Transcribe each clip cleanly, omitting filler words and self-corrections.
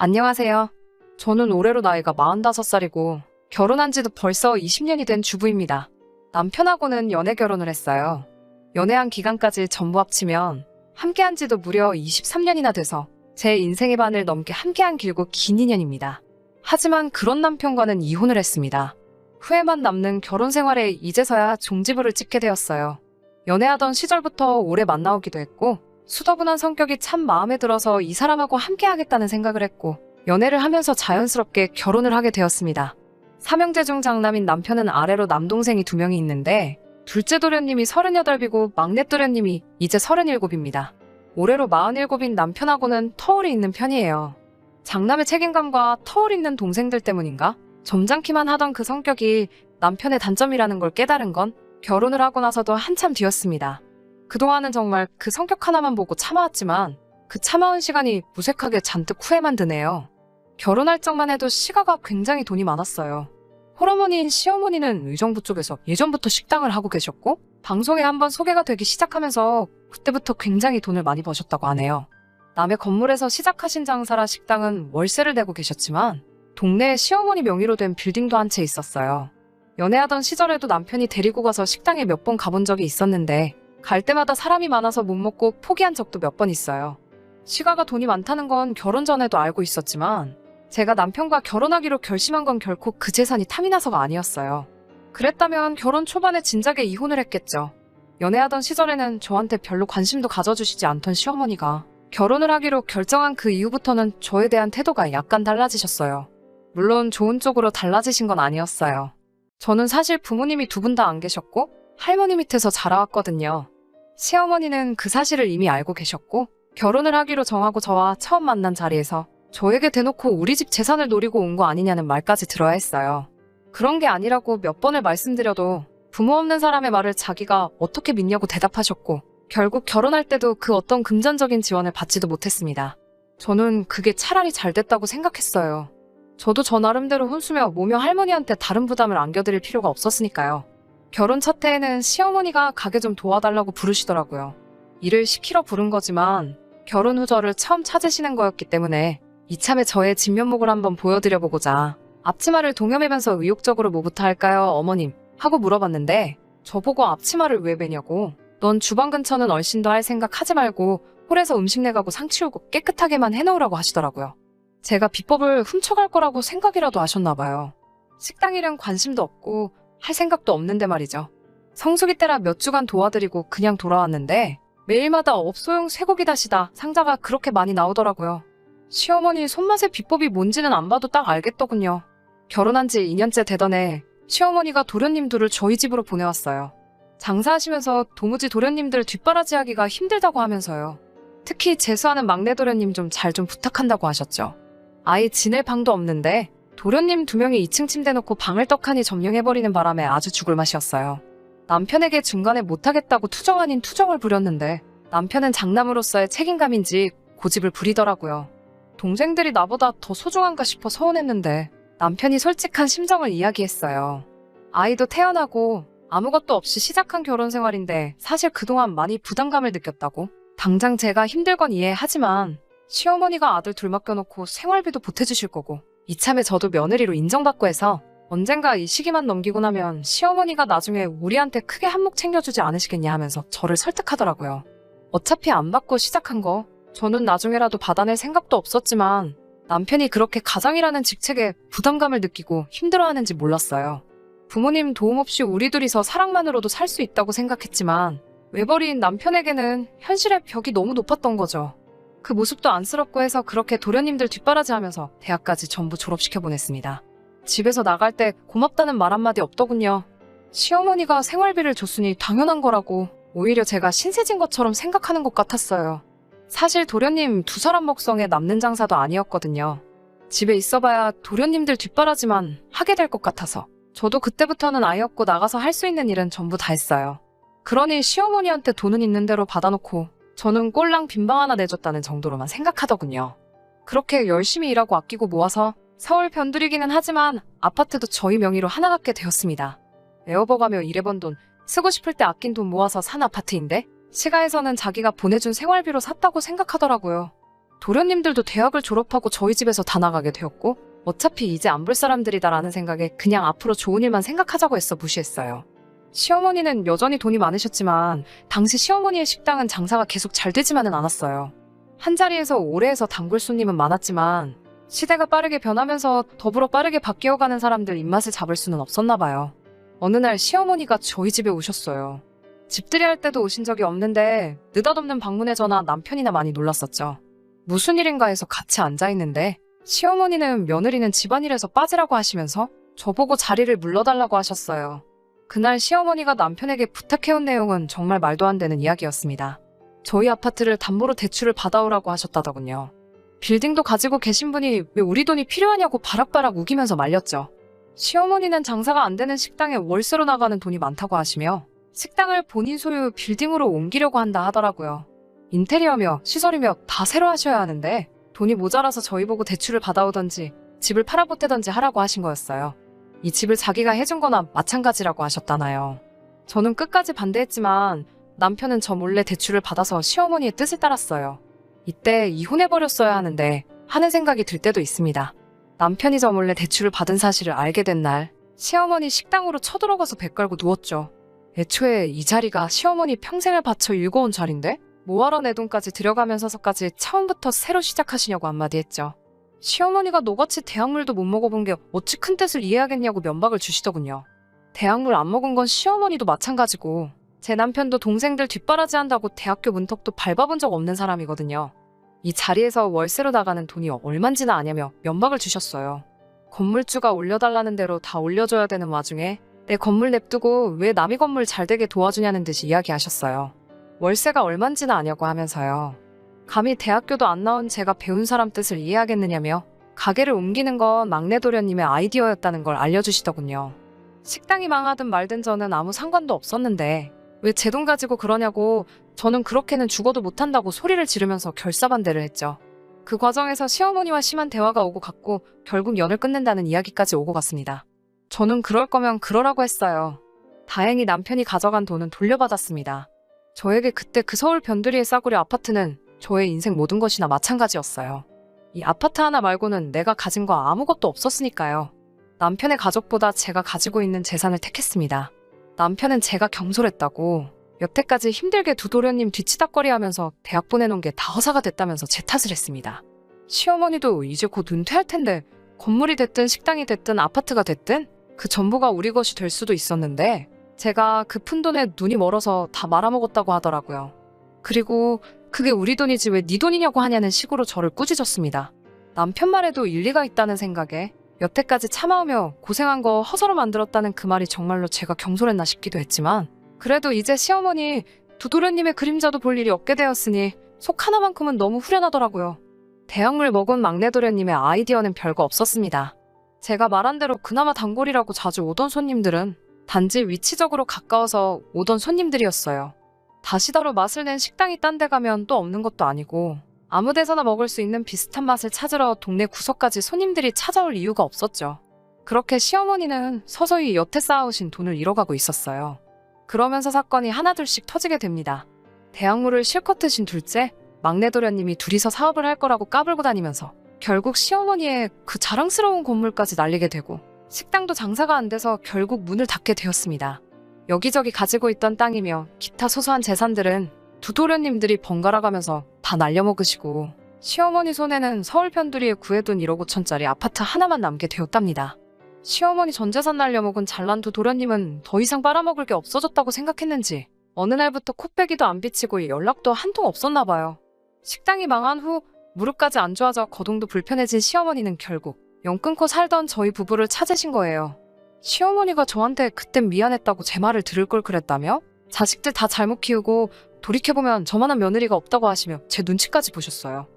안녕하세요. 저는 올해로 나이가 45살이고 결혼한 지도 벌써 20년이 된 주부입니다. 남편하고는 연애 결혼을 했어요. 연애한 기간까지 전부 합치면 함께한 지도 무려 23년이나 돼서 제 인생의 반을 넘게 함께한 길고 긴 인연입니다. 하지만 그런 남편과는 이혼을 했습니다. 후회만 남는 결혼 생활에 이제서야 종지부를 찍게 되었어요. 연애하던 시절부터 오래 만나오기도 했고 수더분한 성격이 참 마음에 들어서 이 사람하고 함께 하겠다는 생각을 했고 연애를 하면서 자연스럽게 결혼을 하게 되었습니다. 삼형제 중 장남인 남편은 아래로 남동생이 2명이 있는데 둘째 도련님이 38이고 막내 도련님이 이제 37입니다. 올해로 47인 남편하고는 터울이 있는 편이에요. 장남의 책임감과 터울 있는 동생들 때문인가? 점잖기만 하던 그 성격이 남편의 단점이라는 걸 깨달은 건 결혼을 하고 나서도 한참 뒤였습니다. 그동안은 정말 그 성격 하나만 보고 참아왔지만 그 참아온 시간이 무색하게 잔뜩 후회만 드네요. 결혼할 적만 해도 시가가 굉장히 돈이 많았어요. 홀어머니인 시어머니는 의정부 쪽에서 예전부터 식당을 하고 계셨고 방송에 한번 소개가 되기 시작하면서 그때부터 굉장히 돈을 많이 버셨다고 하네요. 남의 건물에서 시작하신 장사라 식당은 월세를 내고 계셨지만 동네에 시어머니 명의로 된 빌딩도 한 채 있었어요. 연애하던 시절에도 남편이 데리고 가서 식당에 몇 번 가본 적이 있었는데 갈 때마다 사람이 많아서 못 먹고 포기한 적도 몇 번 있어요. 시가가 돈이 많다는 건 결혼 전에도 알고 있었지만 제가 남편과 결혼하기로 결심한 건 결코 그 재산이 탐이 나서가 아니었어요. 그랬다면 결혼 초반에 진작에 이혼을 했겠죠. 연애하던 시절에는 저한테 별로 관심도 가져주시지 않던 시어머니가 결혼을 하기로 결정한 그 이후부터는 저에 대한 태도가 약간 달라지셨어요. 물론 좋은 쪽으로 달라지신 건 아니었어요. 저는 사실 부모님이 2분 다 안 계셨고 할머니 밑에서 자라왔거든요. 시어머니는 그 사실을 이미 알고 계셨고 결혼을 하기로 정하고 저와 처음 만난 자리에서 저에게 대놓고 우리 집 재산을 노리고 온 거 아니냐는 말까지 들어야 했어요. 그런 게 아니라고 몇 번을 말씀드려도 부모 없는 사람의 말을 자기가 어떻게 믿냐고 대답하셨고 결국 결혼할 때도 그 어떤 금전적인 지원을 받지도 못했습니다. 저는 그게 차라리 잘 됐다고 생각했어요. 저도 저 나름대로 혼수며 모며 할머니한테 다른 부담을 안겨드릴 필요가 없었으니까요. 결혼 첫 해에는 시어머니가 가게 좀 도와달라고 부르시더라고요. 일을 시키러 부른 거지만 결혼 후 저를 처음 찾으시는 거였기 때문에 이참에 저의 진면목을 한번 보여드려보고자 앞치마를 동여매면서 의욕적으로 뭐부터 할까요, 어머님? 하고 물어봤는데 저보고 앞치마를 왜 매냐고 넌 주방 근처는 얼씬도 할 생각 하지 말고 홀에서 음식 내가고 상 치우고 깨끗하게만 해놓으라고 하시더라고요. 제가 비법을 훔쳐갈 거라고 생각이라도 하셨나 봐요. 식당 일은 관심도 없고 할 생각도 없는데 말이죠. 성수기 때라 몇 주간 도와드리고 그냥 돌아왔는데 매일마다 업소용 쇠고기 다시다 상자가 그렇게 많이 나오더라고요. 시어머니 손맛의 비법이 뭔지는 안 봐도 딱 알겠더군요. 결혼한 지 2년째 되던 해 시어머니가 도련님 둘을 저희 집으로 보내왔어요. 장사하시면서 도무지 도련님들 뒷바라지하기가 힘들다고 하면서요. 특히 재수하는 막내 도련님 좀 잘 좀 부탁한다고 하셨죠. 아예 지낼 방도 없는데 도련님 2명이 2층 침대 놓고 방을 떡하니 점령해버리는 바람에 아주 죽을 맛이었어요. 남편에게 중간에 못하겠다고 투정 아닌 투정을 부렸는데 남편은 장남으로서의 책임감인지 고집을 부리더라고요. 동생들이 나보다 더 소중한가 싶어 서운했는데 남편이 솔직한 심정을 이야기했어요. 아이도 태어나고 아무것도 없이 시작한 결혼 생활인데 사실 그동안 많이 부담감을 느꼈다고. 당장 제가 힘들건 이해하지만 시어머니가 아들 둘 맡겨놓고 생활비도 보태주실 거고 이참에 저도 며느리로 인정받고 해서 언젠가 이 시기만 넘기고 나면 시어머니가 나중에 우리한테 크게 한몫 챙겨주지 않으시겠냐 하면서 저를 설득하더라고요. 어차피 안 받고 시작한 거 저는 나중에라도 받아낼 생각도 없었지만 남편이 그렇게 가장이라는 직책에 부담감을 느끼고 힘들어하는지 몰랐어요. 부모님 도움 없이 우리 둘이서 사랑만으로도 살 수 있다고 생각했지만 외벌이인 남편에게는 현실의 벽이 너무 높았던 거죠. 그 모습도 안쓰럽고 해서 그렇게 도련님들 뒷바라지하면서 대학까지 전부 졸업시켜 보냈습니다. 집에서 나갈 때 고맙다는 말 한마디 없더군요. 시어머니가 생활비를 줬으니 당연한 거라고 오히려 제가 신세진 것처럼 생각하는 것 같았어요. 사실 도련님 2사람 먹성에 남는 장사도 아니었거든요. 집에 있어봐야 도련님들 뒷바라지만 하게 될 것 같아서 저도 그때부터는 아이 없고 나가서 할 수 있는 일은 전부 다 했어요. 그러니 시어머니한테 돈은 있는 대로 받아놓고 저는 꼴랑 빈방 하나 내줬다는 정도로만 생각하더군요. 그렇게 열심히 일하고 아끼고 모아서 서울 변두리기는 하지만 아파트도 저희 명의로 하나 갖게 되었습니다. 에어버가며 일해본 돈, 쓰고 싶을 때 아낀 돈 모아서 산 아파트인데 시가에서는 자기가 보내준 생활비로 샀다고 생각하더라고요. 도련님들도 대학을 졸업하고 저희 집에서 다 나가게 되었고 어차피 이제 안 볼 사람들이다라는 생각에 그냥 앞으로 좋은 일만 생각하자고 했어 무시했어요. 시어머니는 여전히 돈이 많으셨지만 당시 시어머니의 식당은 장사가 계속 잘 되지만은 않았어요. 한자리에서 오래해서 단골 손님은 많았지만 시대가 빠르게 변하면서 더불어 빠르게 바뀌어가는 사람들 입맛을 잡을 수는 없었나 봐요. 어느 날 시어머니가 저희 집에 오셨어요. 집들이 할 때도 오신 적이 없는데 느닷없는 방문에 저나 남편이나 많이 놀랐었죠. 무슨 일인가 해서 같이 앉아있는데 시어머니는 며느리는 집안일에서 빠지라고 하시면서 저보고 자리를 물러달라고 하셨어요. 그날 시어머니가 남편에게 부탁해온 내용은 정말 말도 안 되는 이야기였습니다. 저희 아파트를 담보로 대출을 받아오라고 하셨다더군요. 빌딩도 가지고 계신 분이 왜 우리 돈이 필요하냐고 바락바락 우기면서 말렸죠. 시어머니는 장사가 안 되는 식당에 월세로 나가는 돈이 많다고 하시며 식당을 본인 소유 빌딩으로 옮기려고 한다 하더라고요. 인테리어며 시설이며 다 새로 하셔야 하는데 돈이 모자라서 저희 보고 대출을 받아오던지 집을 팔아보태던지 하라고 하신 거였어요. 이 집을 자기가 해준 거나 마찬가지라고 하셨다나요. 저는 끝까지 반대했지만 남편은 저 몰래 대출을 받아서 시어머니의 뜻을 따랐어요. 이때 이혼해버렸어야 하는데 하는 생각이 들 때도 있습니다. 남편이 저 몰래 대출을 받은 사실을 알게 된 날 시어머니 식당으로 쳐들어가서 배 깔고 누웠죠. 애초에 이 자리가 시어머니 평생을 바쳐 일궈온 자리인데 뭐하러 내 돈까지 들여가면서까지 처음부터 새로 시작하시냐고 한마디 했죠. 시어머니가 너같이 대학물도 못 먹어본 게 어찌 큰 뜻을 이해하겠냐고 면박을 주시더군요. 대학물 안 먹은 건 시어머니도 마찬가지고 제 남편도 동생들 뒷바라지 한다고 대학교 문턱도 밟아본 적 없는 사람이거든요. 이 자리에서 월세로 나가는 돈이 얼만지나 아냐며 면박을 주셨어요. 건물주가 올려달라는 대로 다 올려줘야 되는 와중에 내 건물 냅두고 왜 남의 건물 잘 되게 도와주냐는 듯이 이야기하셨어요. 월세가 얼만지나 아냐고 하면서요. 감히 대학교도 안 나온 제가 배운 사람 뜻을 이해하겠느냐며 가게를 옮기는 건 막내 도련님의 아이디어였다는 걸 알려주시더군요. 식당이 망하든 말든 저는 아무 상관도 없었는데 왜 제 돈 가지고 그러냐고 저는 그렇게는 죽어도 못한다고 소리를 지르면서 결사반대를 했죠. 그 과정에서 시어머니와 심한 대화가 오고 갔고 결국 연을 끝낸다는 이야기까지 오고 갔습니다. 저는 그럴 거면 그러라고 했어요. 다행히 남편이 가져간 돈은 돌려받았습니다. 저에게 그때 그 서울 변두리의 싸구려 아파트는 저의 인생 모든 것이나 마찬가지였어요. 이 아파트 하나 말고는 내가 가진 거 아무것도 없었으니까요. 남편의 가족보다 제가 가지고 있는 재산을 택했습니다. 남편은 제가 경솔했다고 여태까지 힘들게 두 도련님 뒤치다꺼리하면서 대학 보내놓은 게 다 허사가 됐다면서 제 탓을 했습니다. 시어머니도 이제 곧 은퇴할 텐데 건물이 됐든 식당이 됐든 아파트가 됐든 그 전부가 우리 것이 될 수도 있었는데 제가 그 푼돈에 눈이 멀어서 다 말아먹었다고 하더라고요. 그리고 그게 우리 돈이지 왜 네 돈이냐고 하냐는 식으로 저를 꾸짖었습니다. 남편 말에도 일리가 있다는 생각에 여태까지 참아오며 고생한 거 허서로 만들었다는 그 말이 정말로 제가 경솔했나 싶기도 했지만 그래도 이제 시어머니 두 도련님의 그림자도 볼 일이 없게 되었으니 속 하나만큼은 너무 후련하더라고요. 대학물 먹은 막내 도련님의 아이디어는 별거 없었습니다. 제가 말한 대로 그나마 단골이라고 자주 오던 손님들은 단지 위치적으로 가까워서 오던 손님들이었어요. 다시다로 맛을 낸 식당이 딴 데 가면 또 없는 것도 아니고 아무 데서나 먹을 수 있는 비슷한 맛을 찾으러 동네 구석까지 손님들이 찾아올 이유가 없었죠. 그렇게 시어머니는 서서히 여태 쌓아오신 돈을 잃어가고 있었어요. 그러면서 사건이 하나둘씩 터지게 됩니다. 대학물을 실컷 드신 둘째, 막내 도련님이 둘이서 사업을 할 거라고 까불고 다니면서 결국 시어머니의 그 자랑스러운 건물까지 날리게 되고 식당도 장사가 안 돼서 결국 문을 닫게 되었습니다. 여기저기 가지고 있던 땅이며 기타 소소한 재산들은 두 도련님들이 번갈아 가면서 다 날려먹으시고 시어머니 손에는 서울 편두리에 구해둔 1억 5천짜리 아파트 하나만 남게 되었답니다. 시어머니 전 재산 날려먹은 잘난 두 도련님은 더 이상 빨아먹을 게 없어졌다고 생각했는지 어느 날부터 코빼기도 안 비치고 연락도 한 통 없었나 봐요. 식당이 망한 후 무릎까지 안 좋아져 거동도 불편해진 시어머니는 결국 연 끊고 살던 저희 부부를 찾으신 거예요. 시어머니가 저한테 그땐 미안했다고 제 말을 들을 걸 그랬다며 자식들 다 잘못 키우고 돌이켜보면 저만한 며느리가 없다고 하시며 제 눈치까지 보셨어요.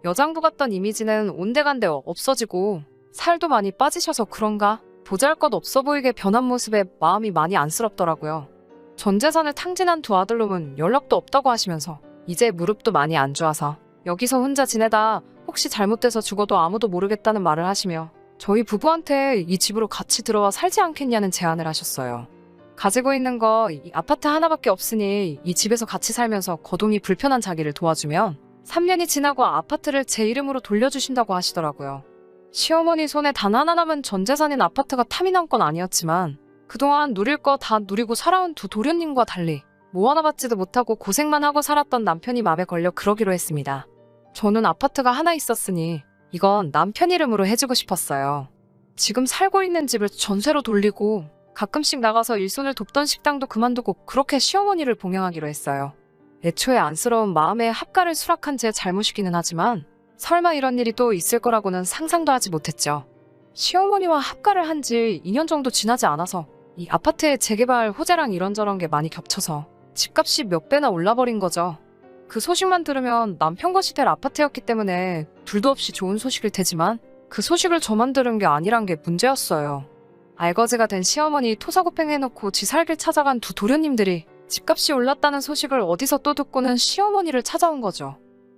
여장부 같던 이미지는 온데간데 없어지고 살도 많이 빠지셔서 그런가 보잘것 없어 보이게 변한 모습에 마음이 많이 안쓰럽더라고요. 전 재산을 탕진한 두 아들놈은 연락도 없다고 하시면서 이제 무릎도 많이 안 좋아서 여기서 혼자 지내다 혹시 잘못돼서 죽어도 아무도 모르겠다는 말을 하시며 저희 부부한테 이 집으로 같이 들어와 살지 않겠냐는 제안을 하셨어요. 가지고 있는 거 이 아파트 하나밖에 없으니 이 집에서 같이 살면서 거동이 불편한 자기를 도와주면 3년이 지나고 아파트를 제 이름으로 돌려주신다고 하시더라고요. 시어머니 손에 단 하나 남은 전 재산인 아파트가 탐이 난 건 아니었지만 그동안 누릴 거 다 누리고 살아온 두 도련님과 달리 뭐 하나 받지도 못하고 고생만 하고 살았던 남편이 맘에 걸려 그러기로 했습니다. 저는 아파트가 하나 있었으니 이건 남편 이름으로 해주고 싶었어요. 지금 살고 있는 집을 전세로 돌리고 가끔씩 나가서 일손을 돕던 식당도 그만두고 그렇게 시어머니를 봉양하기로 했어요. 애초에 안쓰러운 마음에 합가를 수락한 제 잘못이기는 하지만 설마 이런 일이 또 있을 거라고는 상상도 하지 못했죠. 시어머니와 합가를 한 지 2년 정도 지나지 않아서 이 아파트의 재개발 호재랑 이런저런 게 많이 겹쳐서 집값이 몇 배나 올라버린 거죠. 그 소식만 들으면 남편 것이 될 아파트였기 때문에 둘도 없이 좋은 소식일 테지만 그 소식을 저만 들은 게 아니란 게 문제였어요. 알거지가 된 시어머니 토사구팽해놓고 지 살길 찾아간 두 도련님들이 집값이 올랐다는 소식을 어디서 또 듣고는 시어머니를 찾아온 거죠.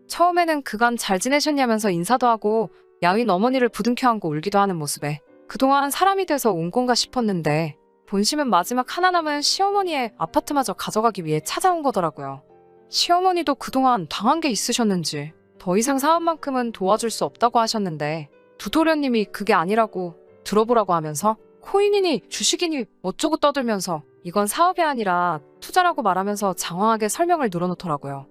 처음에는 그간 잘 지내셨냐면서 인사도 하고 야윈 어머니를 부둥켜 안고 울기도 하는 모습에 그동안 사람이 돼서 온 건가 싶었는데 본심은 마지막 하나 남은 시어머니의 아파트마저 가져가기 위해 찾아온 거더라고요. 시어머니도 그동안 당한 게 있으셨는지 더 이상 사업만큼은 도와줄 수 없다고 하셨는데 두 도련님이 그게 아니라고 들어보라고 하면서 코인이니 주식이니 어쩌고 떠들면서 이건 사업이 아니라 투자라고 말하면서 장황하게 설명을 늘어놓더라고요.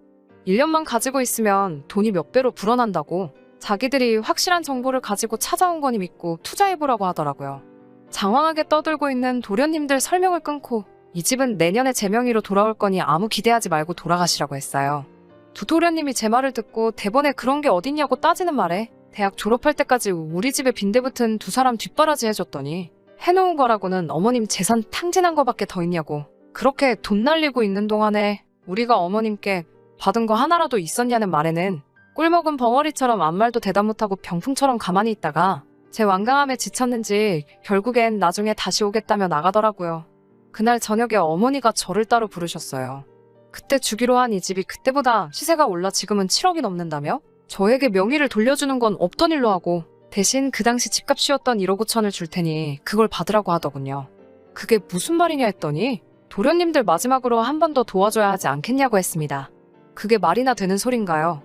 1년만 가지고 있으면 돈이 몇 배로 불어난다고 자기들이 확실한 정보를 가지고 찾아온 거니 믿고 투자해보라고 하더라고요. 장황하게 떠들고 있는 도련님들 설명을 끊고 이 집은 내년에 제 명의로 돌아올 거니 아무 기대하지 말고 돌아가시라고 했어요. 두 도련님이 제 말을 듣고 대본에 그런 게 어딨냐고 따지는 말에 대학 졸업할 때까지 우리 집에 빈대붙은 두 사람 뒷바라지 해줬더니 해놓은 거라고는 어머님 재산 탕진한 거밖에 더 있냐고 그렇게 돈 날리고 있는 동안에 우리가 어머님께 받은 거 하나라도 있었냐는 말에는 꿀먹은 벙어리처럼 아무 말도 대답 못하고 병풍처럼 가만히 있다가 제 완강함에 지쳤는지 결국엔 나중에 다시 오겠다며 나가더라고요. 그날 저녁에 어머니가 저를 따로 부르셨어요. 그때 주기로 한 이 집이 그때보다 시세가 올라 지금은 7억이 넘는다며? 저에게 명의를 돌려주는 건 없던 일로 하고 대신 그 당시 집값이었던 1억 5천을 줄 테니 그걸 받으라고 하더군요. 그게 무슨 말이냐 했더니 도련님들 마지막으로 한 번 더 도와줘야 하지 않겠냐고 했습니다. 그게 말이나 되는 소린가요?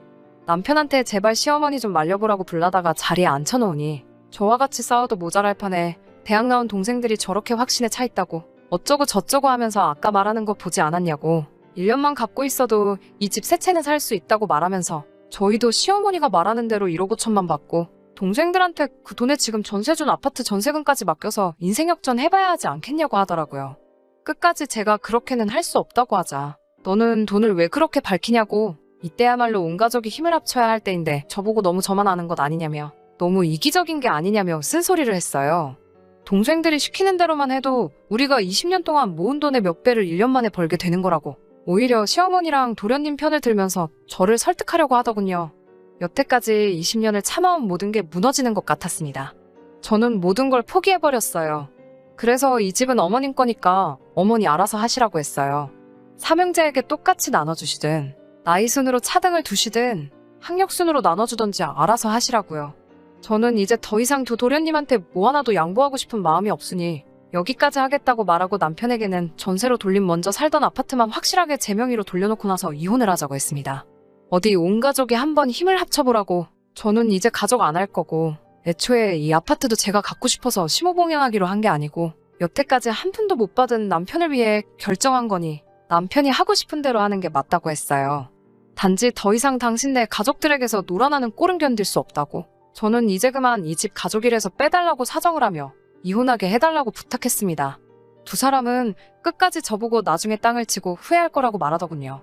남편한테 제발 시어머니 좀 말려보라고 불러다가 자리에 앉혀놓으니 저와 같이 싸워도 모자랄 판에 대학 나온 동생들이 저렇게 확신에 차 있다고 어쩌고 저쩌고 하면서 아까 말하는 거 보지 않았냐고 1년만 갖고 있어도 이 집 세 채는 살 수 있다고 말하면서 저희도 시어머니가 말하는 대로 1억 5천만 받고 동생들한테 그 돈에 지금 전세 준 아파트 전세금까지 맡겨서 인생 역전 해봐야 하지 않겠냐고 하더라고요. 끝까지 제가 그렇게는 할 수 없다고 하자 너는 돈을 왜 그렇게 밝히냐고 이때야말로 온 가족이 힘을 합쳐야 할 때인데 저보고 너무 저만 아는 것 아니냐며 너무 이기적인 게 아니냐며 쓴소리를 했어요. 동생들이 시키는 대로만 해도 우리가 20년 동안 모은 돈의 몇 배를 1년 만에 벌게 되는 거라고 오히려 시어머니랑 도련님 편을 들면서 저를 설득하려고 하더군요. 여태까지 20년을 참아온 모든 게 무너지는 것 같았습니다. 저는 모든 걸 포기해버렸어요. 그래서 이 집은 어머님 거니까 어머니 알아서 하시라고 했어요. 삼형제에게 똑같이 나눠주시든 나이 순으로 차등을 두시든 학력 순으로 나눠주던지 알아서 하시라고요. 저는 이제 더 이상 두 도련님한테 뭐 하나도 양보하고 싶은 마음이 없으니 여기까지 하겠다고 말하고 남편에게는 전세로 돌림 먼저 살던 아파트만 확실하게 제 명의로 돌려놓고 나서 이혼을 하자고 했습니다. 어디 온 가족이 한번 힘을 합쳐보라고 저는 이제 가족 안 할 거고 애초에 이 아파트도 제가 갖고 싶어서 심호봉양하기로 한 게 아니고 여태까지 한 푼도 못 받은 남편을 위해 결정한 거니 남편이 하고 싶은 대로 하는 게 맞다고 했어요. 단지 더 이상 당신네 가족들에게서 놀아나는 꼴은 견딜 수 없다고 저는 이제 그만 이 집 가족이라서 빼달라고 사정을 하며 이혼하게 해달라고 부탁했습니다. 두 사람은 끝까지 저보고 나중에 땅을 치고 후회할 거라고 말하더군요.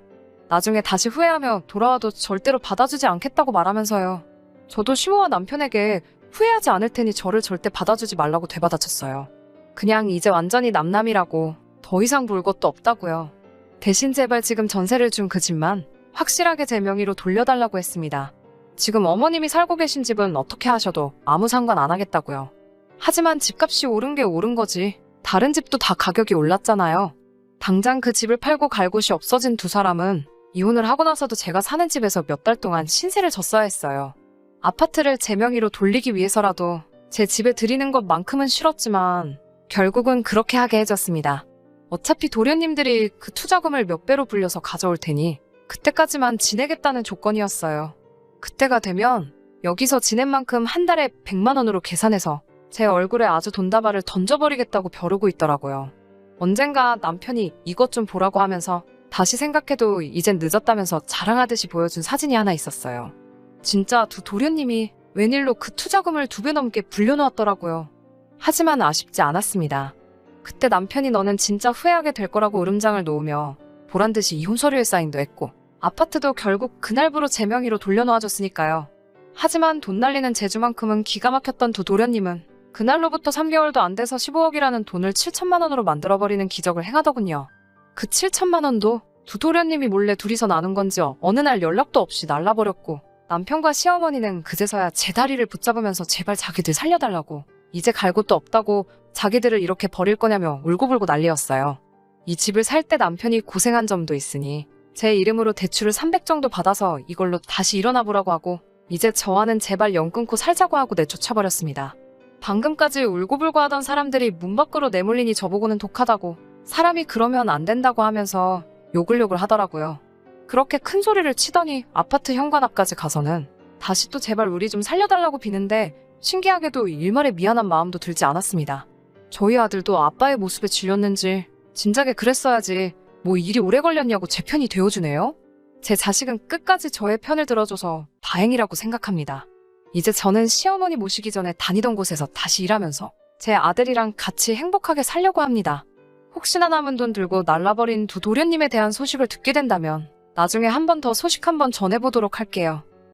나중에 다시 후회하며 돌아와도 절대로 받아주지 않겠다고 말하면서요. 저도 시모와 남편에게 후회하지 않을 테니 저를 절대 받아주지 말라고 되받아쳤어요. 그냥 이제 완전히 남남이라고 더 이상 볼 것도 없다고요. 대신 제발 지금 전세를 준 그 집만 확실하게 제 명의로 돌려달라고 했습니다. 지금 어머님이 살고 계신 집은 어떻게 하셔도 아무 상관 안 하겠다고요. 하지만 집값이 오른 게 오른 거지 다른 집도 다 가격이 올랐잖아요. 당장 그 집을 팔고 갈 곳이 없어진 두 사람은 이혼을 하고 나서도 제가 사는 집에서 몇 달 동안 신세를 졌어야 했어요. 아파트를 제 명의로 돌리기 위해서라도 제 집에 들이는 것만큼은 싫었지만 결국은 그렇게 하게 해줬습니다. 어차피 도련님들이 그 투자금을 몇 배로 불려서 가져올 테니 그때까지만 지내겠다는 조건이었어요. 그때가 되면 여기서 지낸 만큼 한 달에 100만 원으로 계산해서 제 얼굴에 아주 돈다발을 던져버리겠다고 벼르고 있더라고요. 언젠가 남편이 이것 좀 보라고 하면서 다시 생각해도 이젠 늦었다면서 자랑하듯이 보여준 사진이 하나 있었어요. 진짜 두 도련님이 웬일로 그 투자금을 2배 넘게 불려놓았더라고요. 하지만 아쉽지 않았습니다. 그때 남편이 너는 진짜 후회하게 될 거라고 으름장을 놓으며 보란듯이 이혼 서류에 사인도 했고 아파트도 결국 그날부로 제 명의로 돌려놓아줬으니까요. 하지만 돈 날리는 재주만큼은 기가 막혔던 두 도련님은 그날로부터 3개월도 안 돼서 15억이라는 돈을 7천만 원으로 만들어버리는 기적을 행하더군요. 그 7천만 원도 두 도련님이 몰래 둘이서 나눈 건지 어느 날 연락도 없이 날라버렸고 남편과 시어머니는 그제서야 제 다리를 붙잡으면서 제발 자기들 살려달라고 이제 갈 곳도 없다고 자기들을 이렇게 버릴 거냐며 울고불고 난리였어요. 이 집을 살 때 남편이 고생한 점도 있으니 제 이름으로 대출을 300 정도 받아서 이걸로 다시 일어나 보라고 하고 이제 저와는 제발 연 끊고 살자고 하고 내쫓아버렸습니다. 방금까지 울고불고 하던 사람들이 문 밖으로 내몰리니 저보고는 독하다고 사람이 그러면 안 된다고 하면서 욕을 하더라고요. 그렇게 큰 소리를 치더니 아파트 현관 앞까지 가서는 다시 또 제발 우리 좀 살려달라고 비는데 신기하게도 일말의 미안한 마음도 들지 않았습니다. 저희 아들도 아빠의 모습에 질렸는지 진작에 그랬어야지 뭐 일이 오래 걸렸냐고 제 편이 되어주네요. 제 자식은 끝까지 저의 편을 들어줘서 다행이라고 생각합니다. 이제 저는 시어머니 모시기 전에 다니던 곳에서 다시 일하면서 제 아들이랑 같이 행복하게 살려고 합니다. 혹시나 남은 돈 들고 날라버린 두 도련님에 대한 소식을 듣게 된다면 나중에 한 번 더 소식 한번 전해보도록 할게요.